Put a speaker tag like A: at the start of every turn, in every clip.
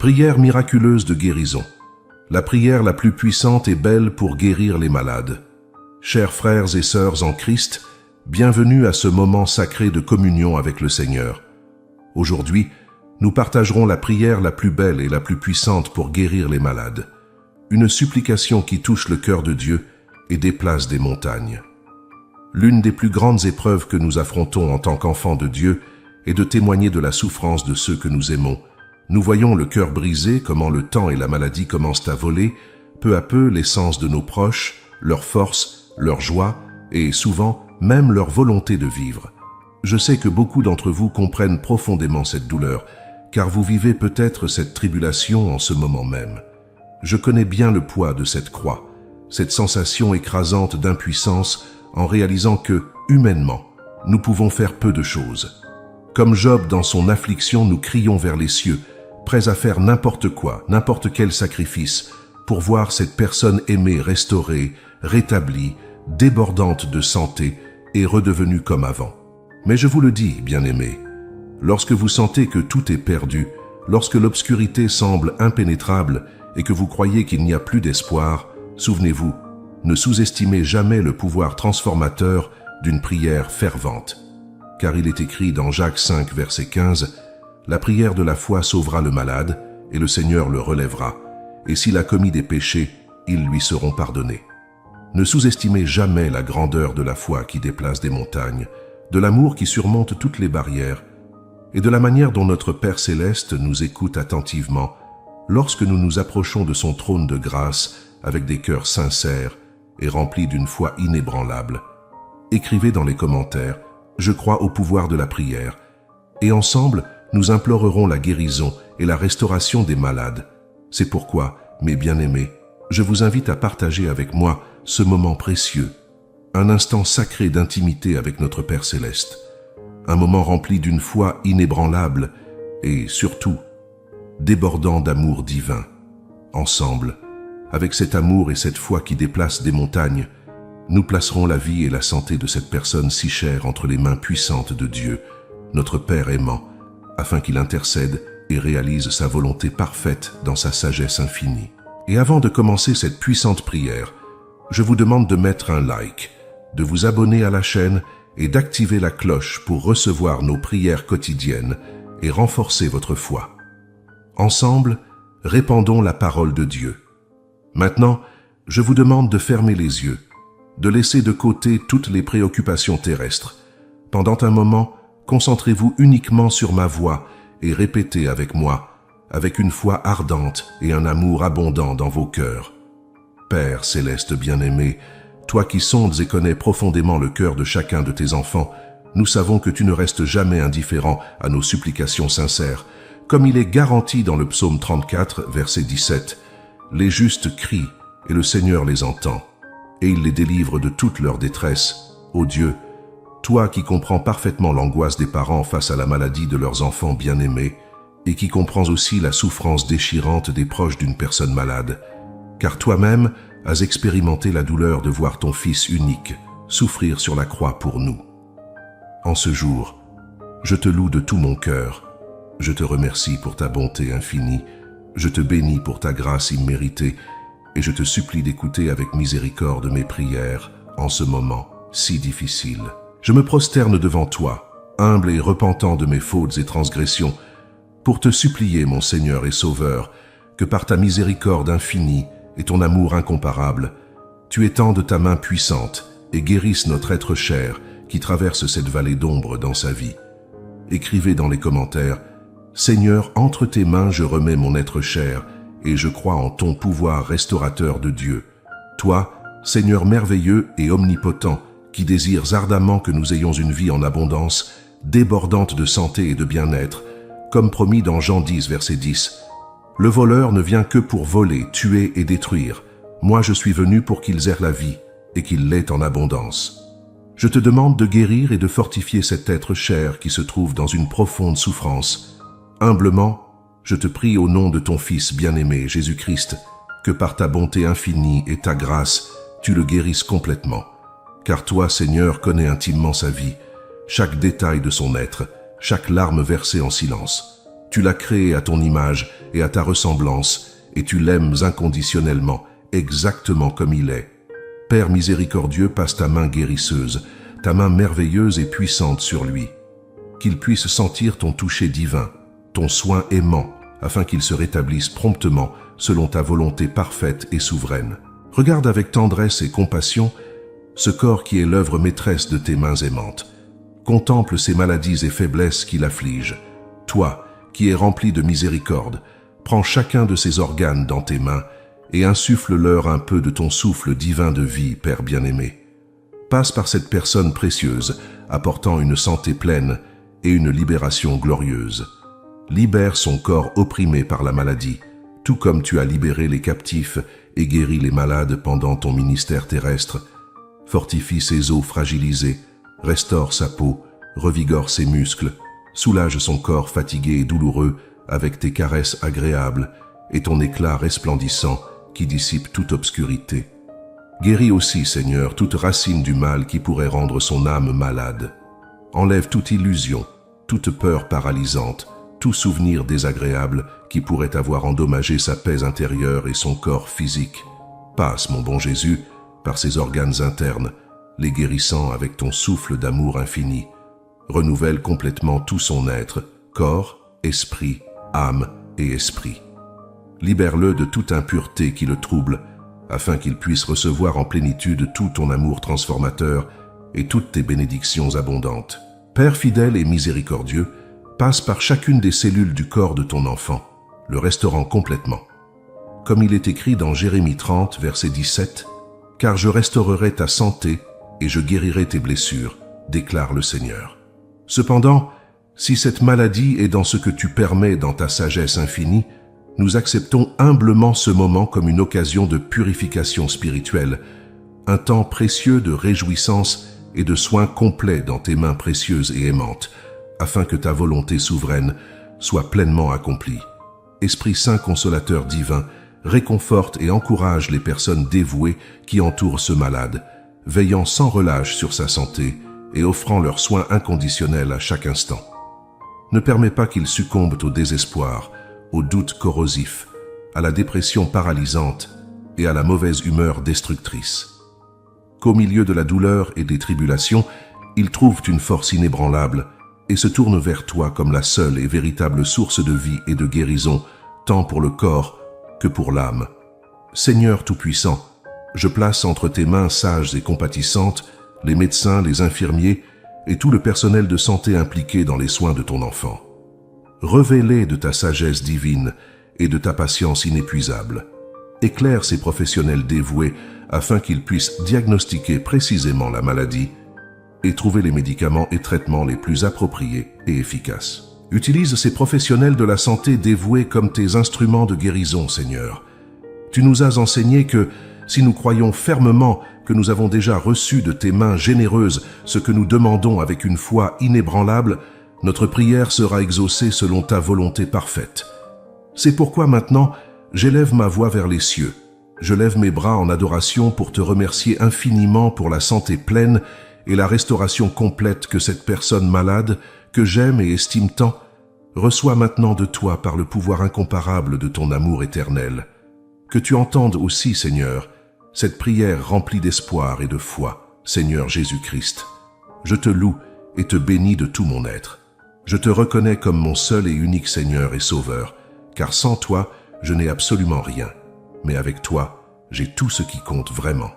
A: Prière miraculeuse de guérison. La prière la plus puissante et belle pour guérir les malades. Chers frères et sœurs en Christ, bienvenue à ce moment sacré de communion avec le Seigneur. Aujourd'hui, nous partagerons la prière la plus belle et la plus puissante pour guérir les malades. Une supplication qui touche le cœur de Dieu et déplace des montagnes. L'une des plus grandes épreuves que nous affrontons en tant qu'enfants de Dieu est de témoigner de la souffrance de ceux que nous aimons. Nous voyons le cœur brisé, comment le temps et la maladie commencent à voler, peu à peu l'essence de nos proches, leur force, leur joie et souvent même leur volonté de vivre. Je sais que beaucoup d'entre vous comprennent profondément cette douleur, car vous vivez peut-être cette tribulation en ce moment même. Je connais bien le poids de cette croix, cette sensation écrasante d'impuissance en réalisant que, humainement, nous pouvons faire peu de choses. Comme Job dans son affliction, nous crions vers les cieux, prêts à faire n'importe quoi, n'importe quel sacrifice, pour voir cette personne aimée restaurée, rétablie, débordante de santé et redevenue comme avant. Mais je vous le dis, bien-aimés, lorsque vous sentez que tout est perdu, lorsque l'obscurité semble impénétrable et que vous croyez qu'il n'y a plus d'espoir, souvenez-vous, ne sous-estimez jamais le pouvoir transformateur d'une prière fervente. Car il est écrit dans Jacques 5, verset 15, « La prière de la foi sauvera le malade, et le Seigneur le relèvera, et s'il a commis des péchés, ils lui seront pardonnés. » Ne sous-estimez jamais la grandeur de la foi qui déplace des montagnes, de l'amour qui surmonte toutes les barrières, et de la manière dont notre Père Céleste nous écoute attentivement lorsque nous nous approchons de son trône de grâce avec des cœurs sincères et remplis d'une foi inébranlable. Écrivez dans les commentaires « Je crois au pouvoir de la prière » et ensemble, nous implorerons la guérison et la restauration des malades. C'est pourquoi, mes bien-aimés, je vous invite à partager avec moi ce moment précieux, un instant sacré d'intimité avec notre Père Céleste, un moment rempli d'une foi inébranlable et, surtout, débordant d'amour divin. Ensemble, avec cet amour et cette foi qui déplacent des montagnes, nous placerons la vie et la santé de cette personne si chère entre les mains puissantes de Dieu, notre Père aimant, afin qu'il intercède et réalise sa volonté parfaite dans sa sagesse infinie. Et avant de commencer cette puissante prière, je vous demande de mettre un like, de vous abonner à la chaîne et d'activer la cloche pour recevoir nos prières quotidiennes et renforcer votre foi. Ensemble, répandons la parole de Dieu. Maintenant, je vous demande de fermer les yeux, de laisser de côté toutes les préoccupations terrestres. Pendant un moment, concentrez-vous uniquement sur ma voix et répétez avec moi, avec une foi ardente et un amour abondant dans vos cœurs. Père céleste bien-aimé, toi qui sondes et connais profondément le cœur de chacun de tes enfants, nous savons que tu ne restes jamais indifférent à nos supplications sincères, comme il est garanti dans le psaume 34, verset 17. Les justes crient, et le Seigneur les entend, et il les délivre de toute leur détresse. Ô Dieu, toi qui comprends parfaitement l'angoisse des parents face à la maladie de leurs enfants bien-aimés, et qui comprends aussi la souffrance déchirante des proches d'une personne malade, car toi-même as expérimenté la douleur de voir ton Fils unique souffrir sur la croix pour nous. En ce jour, je te loue de tout mon cœur, je te remercie pour ta bonté infinie, je te bénis pour ta grâce imméritée, et je te supplie d'écouter avec miséricorde mes prières en ce moment si difficile. Je me prosterne devant toi, humble et repentant de mes fautes et transgressions, pour te supplier, mon Seigneur et Sauveur, que par ta miséricorde infinie et ton amour incomparable, tu étendes ta main puissante et guérisses notre être cher qui traverse cette vallée d'ombre dans sa vie. Écrivez dans les commentaires « Seigneur, entre tes mains je remets mon être cher et je crois en ton pouvoir restaurateur de Dieu. Toi, Seigneur merveilleux et omnipotent, qui désires ardemment que nous ayons une vie en abondance, débordante de santé et de bien-être, comme promis dans Jean 10, verset 10. Le voleur ne vient que pour voler, tuer et détruire. Moi je suis venu pour qu'ils aient la vie et qu'ils l'aient en abondance. Je te demande de guérir et de fortifier cet être cher qui se trouve dans une profonde souffrance. Humblement, je te prie au nom de ton Fils bien-aimé, Jésus-Christ, que par ta bonté infinie et ta grâce, tu le guérisses complètement. Car toi, Seigneur, connais intimement sa vie, chaque détail de son être, chaque larme versée en silence. Tu l'as créé à ton image et à ta ressemblance, et tu l'aimes inconditionnellement, exactement comme il est. Père miséricordieux, passe ta main guérisseuse, ta main merveilleuse et puissante sur lui. Qu'il puisse sentir ton toucher divin, ton soin aimant, afin qu'il se rétablisse promptement selon ta volonté parfaite et souveraine. Regarde avec tendresse et compassion ce corps qui est l'œuvre maîtresse de tes mains aimantes. Contemple ces maladies et faiblesses qui l'affligent. Toi, qui es rempli de miséricorde, prends chacun de ces organes dans tes mains et insuffle-leur un peu de ton souffle divin de vie, Père bien-aimé. Passe par cette personne précieuse, apportant une santé pleine et une libération glorieuse. Libère son corps opprimé par la maladie, tout comme tu as libéré les captifs et guéri les malades pendant ton ministère terrestre. Fortifie ses os fragilisés, restaure sa peau, revigore ses muscles, soulage son corps fatigué et douloureux avec tes caresses agréables et ton éclat resplendissant qui dissipe toute obscurité. Guéris aussi, Seigneur, toute racine du mal qui pourrait rendre son âme malade. Enlève toute illusion, toute peur paralysante, tout souvenir désagréable qui pourrait avoir endommagé sa paix intérieure et son corps physique. Passe, mon bon Jésus, par ses organes internes, les guérissant avec ton souffle d'amour infini. Renouvelle complètement tout son être, corps, esprit, âme et esprit. Libère-le de toute impureté qui le trouble, afin qu'il puisse recevoir en plénitude tout ton amour transformateur et toutes tes bénédictions abondantes. Père fidèle et miséricordieux, passe par chacune des cellules du corps de ton enfant, le restaurant complètement. Comme il est écrit dans Jérémie 30, verset 17, « Car je restaurerai ta santé et je guérirai tes blessures, déclare le Seigneur. » Cependant, si cette maladie est dans ce que tu permets dans ta sagesse infinie, nous acceptons humblement ce moment comme une occasion de purification spirituelle, un temps précieux de réjouissance et de soins complets dans tes mains précieuses et aimantes, afin que ta volonté souveraine soit pleinement accomplie. Esprit Saint consolateur divin, réconforte et encourage les personnes dévouées qui entourent ce malade, veillant sans relâche sur sa santé et offrant leurs soins inconditionnels à chaque instant. Ne permets pas qu'ils succombent au désespoir, au doute corrosif, à la dépression paralysante et à la mauvaise humeur destructrice. Qu'au milieu de la douleur et des tribulations, ils trouvent une force inébranlable et se tournent vers toi comme la seule et véritable source de vie et de guérison, tant pour le corps que pour l'âme. Seigneur Tout-Puissant, je place entre tes mains sages et compatissantes les médecins, les infirmiers et tout le personnel de santé impliqué dans les soins de ton enfant. Revêt-les de ta sagesse divine et de ta patience inépuisable. Éclaire ces professionnels dévoués afin qu'ils puissent diagnostiquer précisément la maladie et trouver les médicaments et traitements les plus appropriés et efficaces. Utilise ces professionnels de la santé dévoués comme tes instruments de guérison, Seigneur. Tu nous as enseigné que, si nous croyons fermement que nous avons déjà reçu de tes mains généreuses ce que nous demandons avec une foi inébranlable, notre prière sera exaucée selon ta volonté parfaite. C'est pourquoi maintenant, j'élève ma voix vers les cieux. Je lève mes bras en adoration pour te remercier infiniment pour la santé pleine et la restauration complète que cette personne malade, que j'aime et estime tant, reçoit maintenant de toi par le pouvoir incomparable de ton amour éternel. Que tu entendes aussi, Seigneur, cette prière remplie d'espoir et de foi, Seigneur Jésus-Christ. Je te loue et te bénis de tout mon être. Je te reconnais comme mon seul et unique Seigneur et Sauveur, car sans toi, je n'ai absolument rien. Mais avec toi, j'ai tout ce qui compte vraiment.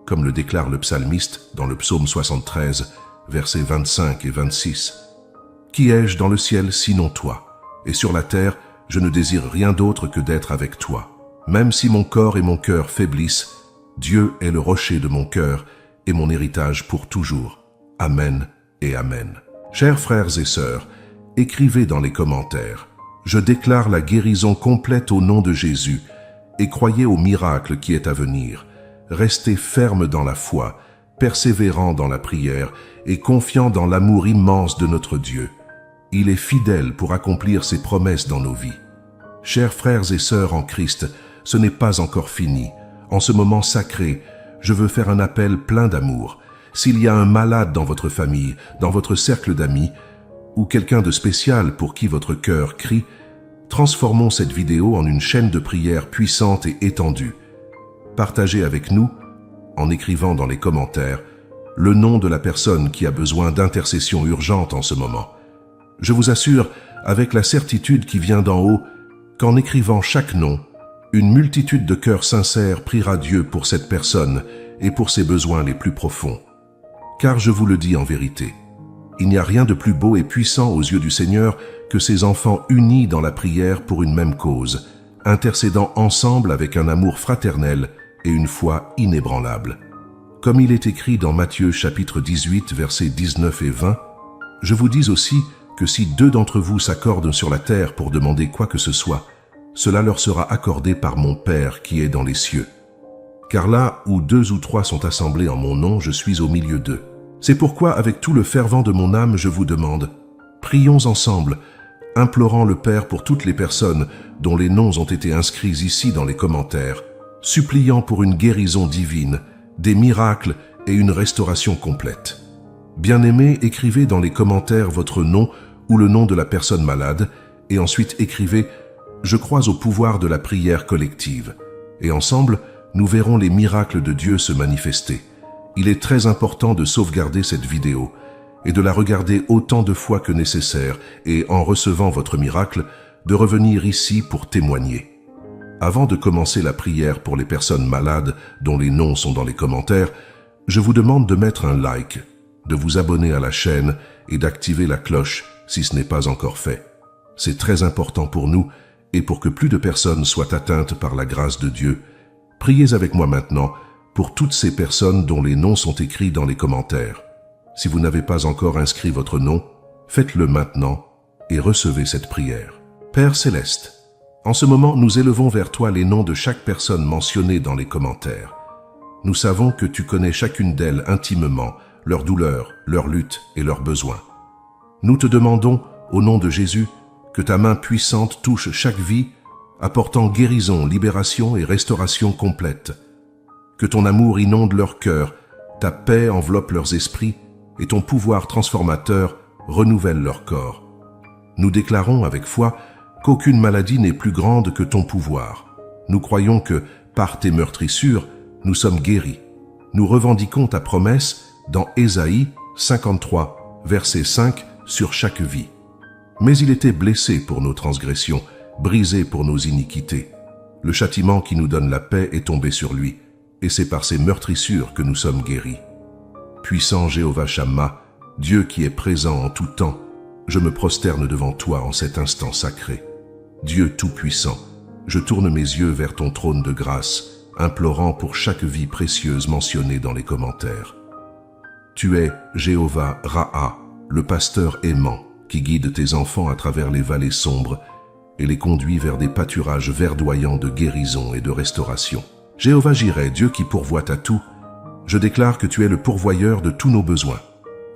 A: Comme le déclare le psalmiste dans le psaume 73, versets 25 et 26. « Qui ai-je dans le ciel sinon toi? Et sur la terre, je ne désire rien d'autre que d'être avec toi. Même si mon corps et mon cœur faiblissent, Dieu est le rocher de mon cœur et mon héritage pour toujours. Amen et Amen. » Chers frères et sœurs, écrivez dans les commentaires « Je déclare la guérison complète au nom de Jésus et croyez au miracle qui est à venir. Restez fermes dans la foi, persévérants dans la prière et confiants dans l'amour immense de notre Dieu. Il est fidèle pour accomplir ses promesses dans nos vies. Chers frères et sœurs en Christ, ce n'est pas encore fini. En ce moment sacré, je veux faire un appel plein d'amour. S'il y a un malade dans votre famille, dans votre cercle d'amis, ou quelqu'un de spécial pour qui votre cœur crie, Transformons cette vidéo en une chaîne de prière puissante et étendue. Partagez avec nous, en écrivant dans les commentaires, le nom de la personne qui a besoin d'intercession urgente en ce moment. Je vous assure, avec la certitude qui vient d'en haut, qu'en écrivant chaque nom, une multitude de cœurs sincères priera Dieu pour cette personne et pour ses besoins les plus profonds. Car je vous le dis en vérité, il n'y a rien de plus beau et puissant aux yeux du Seigneur que ses enfants unis dans la prière pour une même cause, intercédant ensemble avec un amour fraternel et une foi inébranlable. Comme il est écrit dans Matthieu chapitre 18, versets 19 et 20, « Je vous dis aussi que si 2 d'entre vous s'accordent sur la terre pour demander quoi que ce soit, cela leur sera accordé par mon Père qui est dans les cieux. Car là où 2 ou 3 sont assemblés en mon nom, je suis au milieu d'eux. C'est pourquoi, avec tout le fervent de mon âme, je vous demande, prions ensemble, implorant le Père pour toutes les personnes dont les noms ont été inscrits ici dans les commentaires, suppliant pour une guérison divine, des miracles et une restauration complète. Bien-aimés, écrivez dans les commentaires votre nom ou le nom de la personne malade, et ensuite écrivez « Je crois au pouvoir de la prière collective ». Et ensemble, nous verrons les miracles de Dieu se manifester. Il est très important de sauvegarder cette vidéo et de la regarder autant de fois que nécessaire et, en recevant votre miracle, de revenir ici pour témoigner. Avant de commencer la prière pour les personnes malades dont les noms sont dans les commentaires, je vous demande de mettre un like, de vous abonner à la chaîne et d'activer la cloche si ce n'est pas encore fait. C'est très important pour nous et pour que plus de personnes soient atteintes par la grâce de Dieu. Priez avec moi maintenant pour toutes ces personnes dont les noms sont écrits dans les commentaires. Si vous n'avez pas encore inscrit votre nom, faites-le maintenant et recevez cette prière. Père Céleste, en ce moment, nous élevons vers toi les noms de chaque personne mentionnée dans les commentaires. Nous savons que tu connais chacune d'elles intimement, leurs douleurs, leurs luttes et leurs besoins. Nous te demandons, au nom de Jésus, que ta main puissante touche chaque vie, apportant guérison, libération et restauration complète. Que ton amour inonde leur cœur, ta paix enveloppe leurs esprits et ton pouvoir transformateur renouvelle leur corps. Nous déclarons avec foi qu'aucune maladie n'est plus grande que ton pouvoir. Nous croyons que, par tes meurtrissures, nous sommes guéris. Nous revendiquons ta promesse dans Ésaïe 53, verset 5, sur chaque vie. Mais il était blessé pour nos transgressions, brisé pour nos iniquités. Le châtiment qui nous donne la paix est tombé sur lui, et c'est par ses meurtrissures que nous sommes guéris. Puissant Jéhovah Shammah, Dieu qui est présent en tout temps, je me prosterne devant toi en cet instant sacré. Dieu Tout-Puissant, je tourne mes yeux vers ton trône de grâce, implorant pour chaque vie précieuse mentionnée dans les commentaires. Tu es Jéhovah Ra'a, le pasteur aimant, qui guide tes enfants à travers les vallées sombres et les conduit vers des pâturages verdoyants de guérison et de restauration. Jéhovah Jireh, Dieu qui pourvoit à tout, je déclare que tu es le pourvoyeur de tous nos besoins.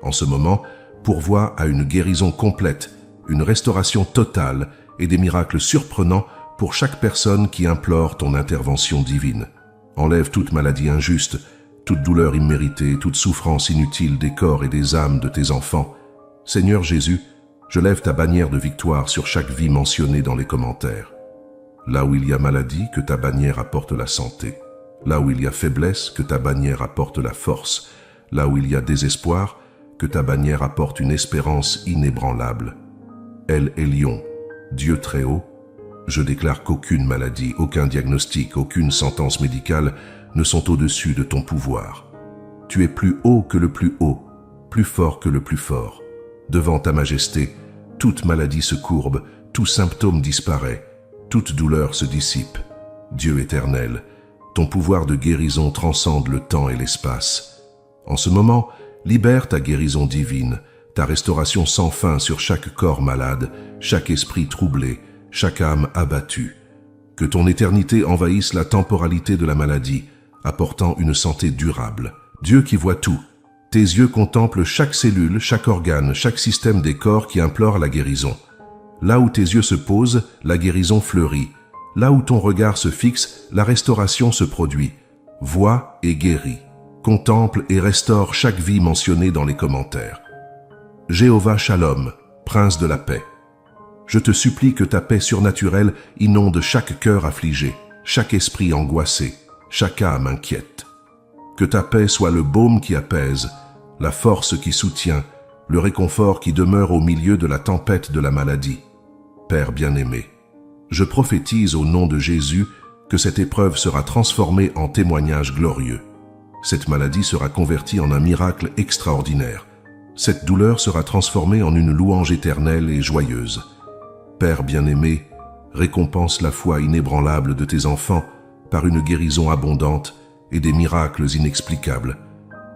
A: En ce moment, pourvois à une guérison complète, une restauration totale et des miracles surprenants pour chaque personne qui implore ton intervention divine. Enlève toute maladie injuste, toute douleur imméritée, toute souffrance inutile des corps et des âmes de tes enfants. Seigneur Jésus, je lève ta bannière de victoire sur chaque vie mentionnée dans les commentaires. Là où il y a maladie, que ta bannière apporte la santé. Là où il y a faiblesse, que ta bannière apporte la force. Là où il y a désespoir, que ta bannière apporte une espérance inébranlable. El Elyon, Dieu très haut, je déclare qu'aucune maladie, aucun diagnostic, aucune sentence médicale ne sont au-dessus de ton pouvoir. Tu es plus haut que le plus haut, plus fort que le plus fort. Devant ta majesté, toute maladie se courbe, tout symptôme disparaît, toute douleur se dissipe. Dieu éternel, ton pouvoir de guérison transcende le temps et l'espace. En ce moment, libère ta guérison divine, ta restauration sans fin sur chaque corps malade, chaque esprit troublé, chaque âme abattue. Que ton éternité envahisse la temporalité de la maladie, apportant une santé durable. Dieu qui voit tout, tes yeux contemplent chaque cellule, chaque organe, chaque système des corps qui implore la guérison. Là où tes yeux se posent, la guérison fleurit. Là où ton regard se fixe, la restauration se produit. Vois et guéris. Contemple et restaure chaque vie mentionnée dans les commentaires. Jéhovah Shalom, Prince de la paix. Je te supplie que ta paix surnaturelle inonde chaque cœur affligé, chaque esprit angoissé, chaque âme inquiète. Que ta paix soit le baume qui apaise, la force qui soutient, le réconfort qui demeure au milieu de la tempête de la maladie. Père bien-aimé, je prophétise au nom de Jésus que cette épreuve sera transformée en témoignage glorieux. Cette maladie sera convertie en un miracle extraordinaire. Cette douleur sera transformée en une louange éternelle et joyeuse. Père bien-aimé, récompense la foi inébranlable de tes enfants par une guérison abondante et des miracles inexplicables.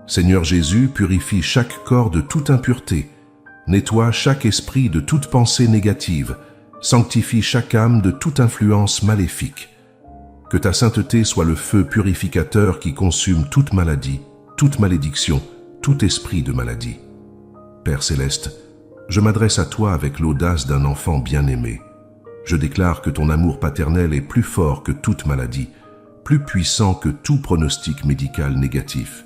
A: Seigneur Jésus, purifie chaque corps de toute impureté, nettoie chaque esprit de toute pensée négative, sanctifie chaque âme de toute influence maléfique. Que ta sainteté soit le feu purificateur qui consume toute maladie, toute malédiction, tout esprit de maladie. Père céleste, je m'adresse à toi avec l'audace d'un enfant bien-aimé. Je déclare que ton amour paternel est plus fort que toute maladie, plus puissant que tout pronostic médical négatif.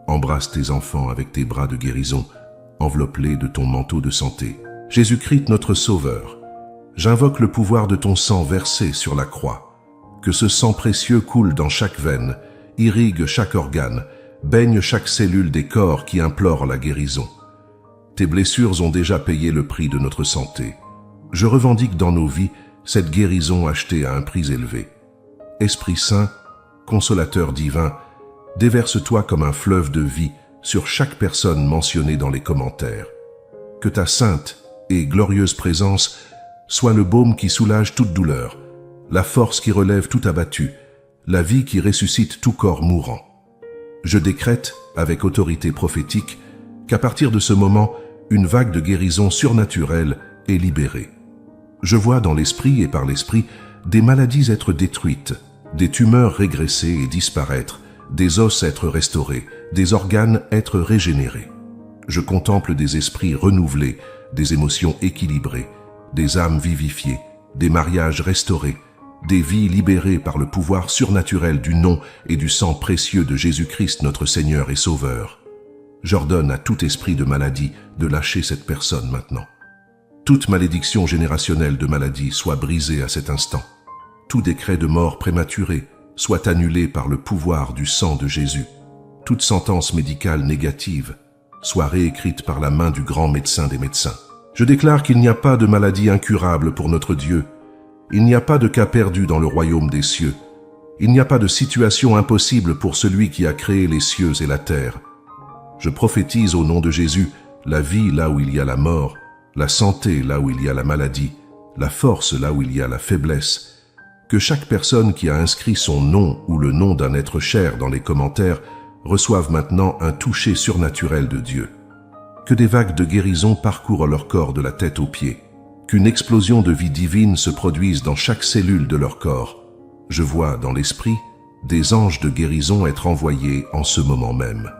A: Embrasse tes enfants avec tes bras de guérison, enveloppe-les de ton manteau de santé. Jésus-Christ notre Sauveur, j'invoque le pouvoir de ton sang versé sur la croix. Que ce sang précieux coule dans chaque veine, irrigue chaque organe, baigne chaque cellule des corps qui implorent la guérison. Tes blessures ont déjà payé le prix de notre santé. Je revendique dans nos vies cette guérison achetée à un prix élevé. Esprit Saint, consolateur divin, déverse-toi comme un fleuve de vie sur chaque personne mentionnée dans les commentaires. Que ta sainte et glorieuse présence soit le baume qui soulage toute douleur, la force qui relève tout abattu, la vie qui ressuscite tout corps mourant. Je décrète, avec autorité prophétique, qu'à partir de ce moment, une vague de guérison surnaturelle est libérée. Je vois dans l'esprit et par l'esprit des maladies être détruites, des tumeurs régresser et disparaître, des os être restaurés, des organes être régénérés. Je contemple des esprits renouvelés, des émotions équilibrées, des âmes vivifiées, des mariages restaurés, des vies libérées par le pouvoir surnaturel du nom et du sang précieux de Jésus-Christ notre Seigneur et Sauveur. J'ordonne à tout esprit de maladie de lâcher cette personne maintenant. Toute malédiction générationnelle de maladie soit brisée à cet instant. Tout décret de mort prématurée soit annulé par le pouvoir du sang de Jésus. Toute sentence médicale négative soit réécrite par la main du grand médecin des médecins. Je déclare qu'il n'y a pas de maladie incurable pour notre Dieu. Il n'y a pas de cas perdu dans le royaume des cieux. Il n'y a pas de situation impossible pour celui qui a créé les cieux et la terre. Je prophétise au nom de Jésus la vie là où il y a la mort, la santé là où il y a la maladie, la force là où il y a la faiblesse. Que chaque personne qui a inscrit son nom ou le nom d'un être cher dans les commentaires reçoive maintenant un toucher surnaturel de Dieu. Que des vagues de guérison parcourent leur corps de la tête aux pieds. Qu'une explosion de vie divine se produise dans chaque cellule de leur corps. Je vois dans l'esprit des anges de guérison être envoyés en ce moment même.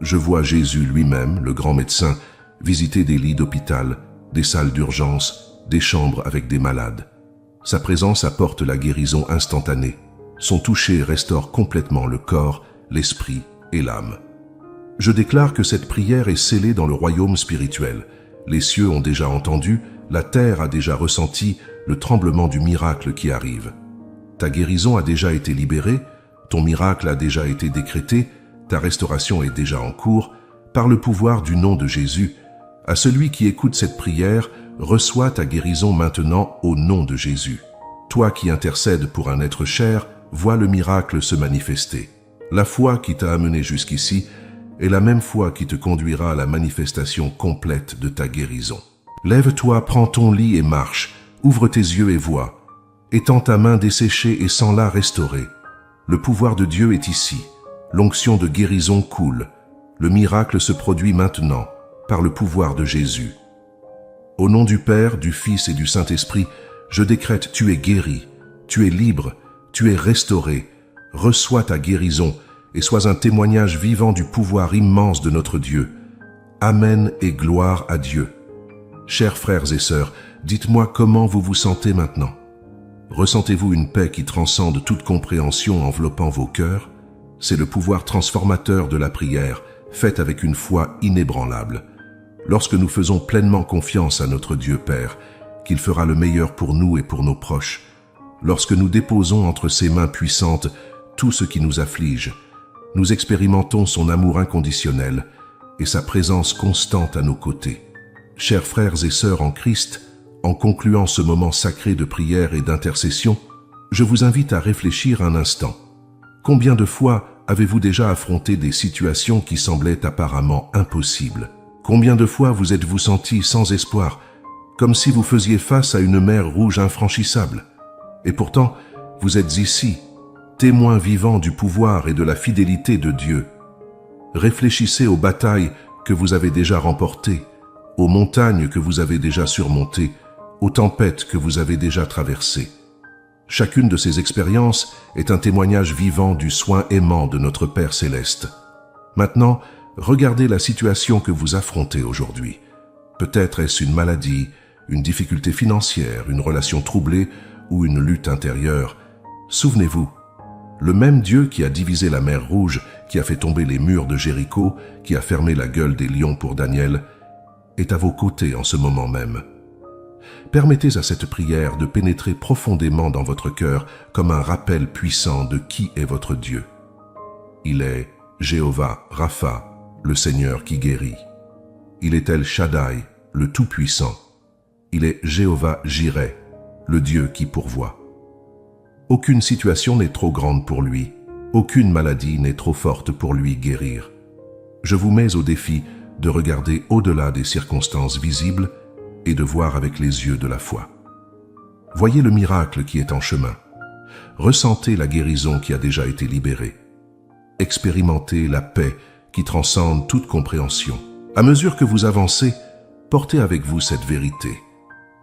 A: Je vois Jésus lui-même, le grand médecin, visiter des lits d'hôpital, des salles d'urgence, des chambres avec des malades. Sa présence apporte la guérison instantanée. Son toucher restaure complètement le corps, l'esprit et l'âme. Je déclare que cette prière est scellée dans le royaume spirituel. Les cieux ont déjà entendu, la terre a déjà ressenti le tremblement du miracle qui arrive. Ta guérison a déjà été libérée, ton miracle a déjà été décrété, ta restauration est déjà en cours. Par le pouvoir du nom de Jésus, à celui qui écoute cette prière, reçois ta guérison maintenant au nom de Jésus. Toi qui intercèdes pour un être cher, vois le miracle se manifester. La foi qui t'a amené jusqu'ici est la même foi qui te conduira à la manifestation complète de ta guérison. Lève-toi, prends ton lit et marche, ouvre tes yeux et vois. Étends ta main desséchée et sens-la restaurée. Le pouvoir de Dieu est ici. L'onction de guérison coule. Le miracle se produit maintenant, par le pouvoir de Jésus. Au nom du Père, du Fils et du Saint-Esprit, je décrète, tu es guéri, tu es libre, tu es restauré. Reçois ta guérison et sois un témoignage vivant du pouvoir immense de notre Dieu. Amen et gloire à Dieu. Chers frères et sœurs, dites-moi comment vous vous sentez maintenant. Ressentez-vous une paix qui transcende toute compréhension enveloppant vos cœurs? C'est le pouvoir transformateur de la prière, faite avec une foi inébranlable. Lorsque nous faisons pleinement confiance à notre Dieu Père, qu'il fera le meilleur pour nous et pour nos proches. Lorsque nous déposons entre ses mains puissantes tout ce qui nous afflige, nous expérimentons son amour inconditionnel et sa présence constante à nos côtés. Chers frères et sœurs en Christ, en concluant ce moment sacré de prière et d'intercession, je vous invite à réfléchir un instant. Combien de fois avez-vous déjà affronté des situations qui semblaient apparemment impossibles? Combien de fois vous êtes-vous senti sans espoir, comme si vous faisiez face à une mer rouge infranchissable? Et pourtant, vous êtes ici, témoin vivant du pouvoir et de la fidélité de Dieu. Réfléchissez aux batailles que vous avez déjà remportées, aux montagnes que vous avez déjà surmontées, aux tempêtes que vous avez déjà traversées. Chacune de ces expériences est un témoignage vivant du soin aimant de notre Père Céleste. Maintenant, regardez la situation que vous affrontez aujourd'hui. Peut-être est-ce une maladie, une difficulté financière, une relation troublée ou une lutte intérieure. Souvenez-vous, le même Dieu qui a divisé la mer Rouge, qui a fait tomber les murs de Jéricho, qui a fermé la gueule des lions pour Daniel, est à vos côtés en ce moment même. Permettez à cette prière de pénétrer profondément dans votre cœur comme un rappel puissant de qui est votre Dieu. Il est Jéhovah Rapha, le Seigneur qui guérit. Il est El Shaddai, le Tout-Puissant. Il est Jéhovah Jireh, le Dieu qui pourvoit. Aucune situation n'est trop grande pour lui, aucune maladie n'est trop forte pour lui guérir. Je vous mets au défi de regarder au-delà des circonstances visibles et de voir avec les yeux de la foi. Voyez le miracle qui est en chemin. Ressentez la guérison qui a déjà été libérée. Expérimentez la paix qui transcende toute compréhension. À mesure que vous avancez, portez avec vous cette vérité.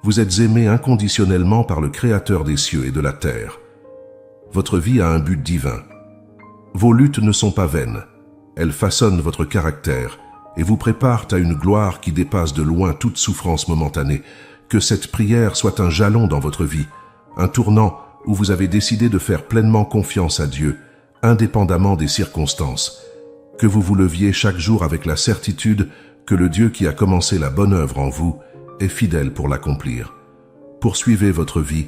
A: Vous êtes aimé inconditionnellement par le Créateur des cieux et de la terre. Votre vie a un but divin. Vos luttes ne sont pas vaines. Elles façonnent votre caractère et vous préparent à une gloire qui dépasse de loin toute souffrance momentanée. Que cette prière soit un jalon dans votre vie, un tournant où vous avez décidé de faire pleinement confiance à Dieu, indépendamment des circonstances. Que vous vous leviez chaque jour avec la certitude que le Dieu qui a commencé la bonne œuvre en vous est fidèle pour l'accomplir. Poursuivez votre vie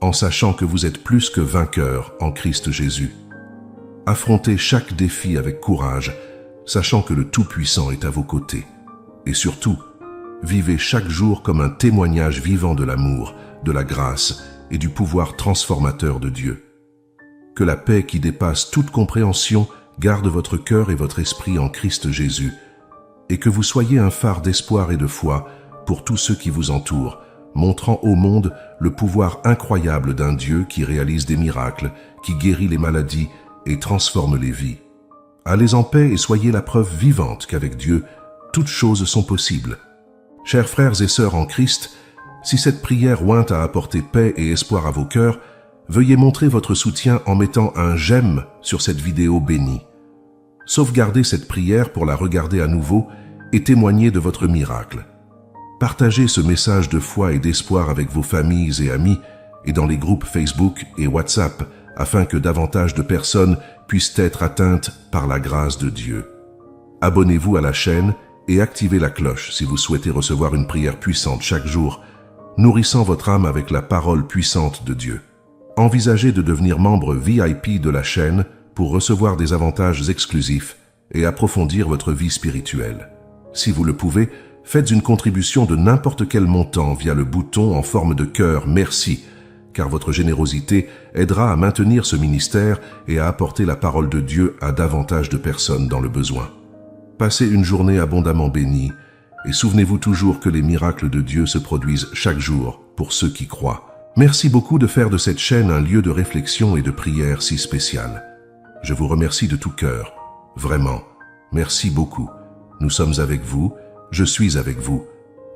A: en sachant que vous êtes plus que vainqueur en Christ Jésus. Affrontez chaque défi avec courage, sachant que le Tout-Puissant est à vos côtés. Et surtout, vivez chaque jour comme un témoignage vivant de l'amour, de la grâce et du pouvoir transformateur de Dieu. Que la paix qui dépasse toute compréhension garde votre cœur et votre esprit en Christ Jésus, et que vous soyez un phare d'espoir et de foi pour tous ceux qui vous entourent, montrant au monde le pouvoir incroyable d'un Dieu qui réalise des miracles, qui guérit les maladies et transforme les vies. Allez en paix et soyez la preuve vivante qu'avec Dieu, toutes choses sont possibles. Chers frères et sœurs en Christ, si cette prière oint à apporter paix et espoir à vos cœurs, veuillez montrer votre soutien en mettant un j'aime sur cette vidéo bénie. Sauvegardez cette prière pour la regarder à nouveau et témoigner de votre miracle. Partagez ce message de foi et d'espoir avec vos familles et amis et dans les groupes Facebook et WhatsApp afin que davantage de personnes puissent être atteintes par la grâce de Dieu. Abonnez-vous à la chaîne et activez la cloche si vous souhaitez recevoir une prière puissante chaque jour, nourrissant votre âme avec la parole puissante de Dieu. Envisagez de devenir membre VIP de la chaîne pour recevoir des avantages exclusifs et approfondir votre vie spirituelle. Si vous le pouvez, faites une contribution de n'importe quel montant via le bouton en forme de cœur « Merci », car votre générosité aidera à maintenir ce ministère et à apporter la parole de Dieu à davantage de personnes dans le besoin. Passez une journée abondamment bénie et souvenez-vous toujours que les miracles de Dieu se produisent chaque jour pour ceux qui croient. Merci beaucoup de faire de cette chaîne un lieu de réflexion et de prière si spécial. Je vous remercie de tout cœur. Vraiment, merci beaucoup. Nous sommes avec vous, je suis avec vous.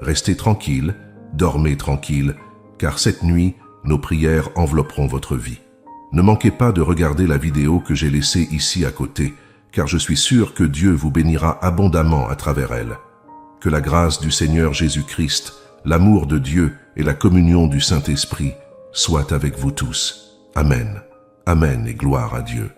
A: Restez tranquille, dormez tranquille, car cette nuit, nos prières envelopperont votre vie. Ne manquez pas de regarder la vidéo que j'ai laissée ici à côté, car je suis sûr que Dieu vous bénira abondamment à travers elle. Que la grâce du Seigneur Jésus-Christ, l'amour de Dieu et la communion du Saint-Esprit soient avec vous tous. Amen. Amen et gloire à Dieu.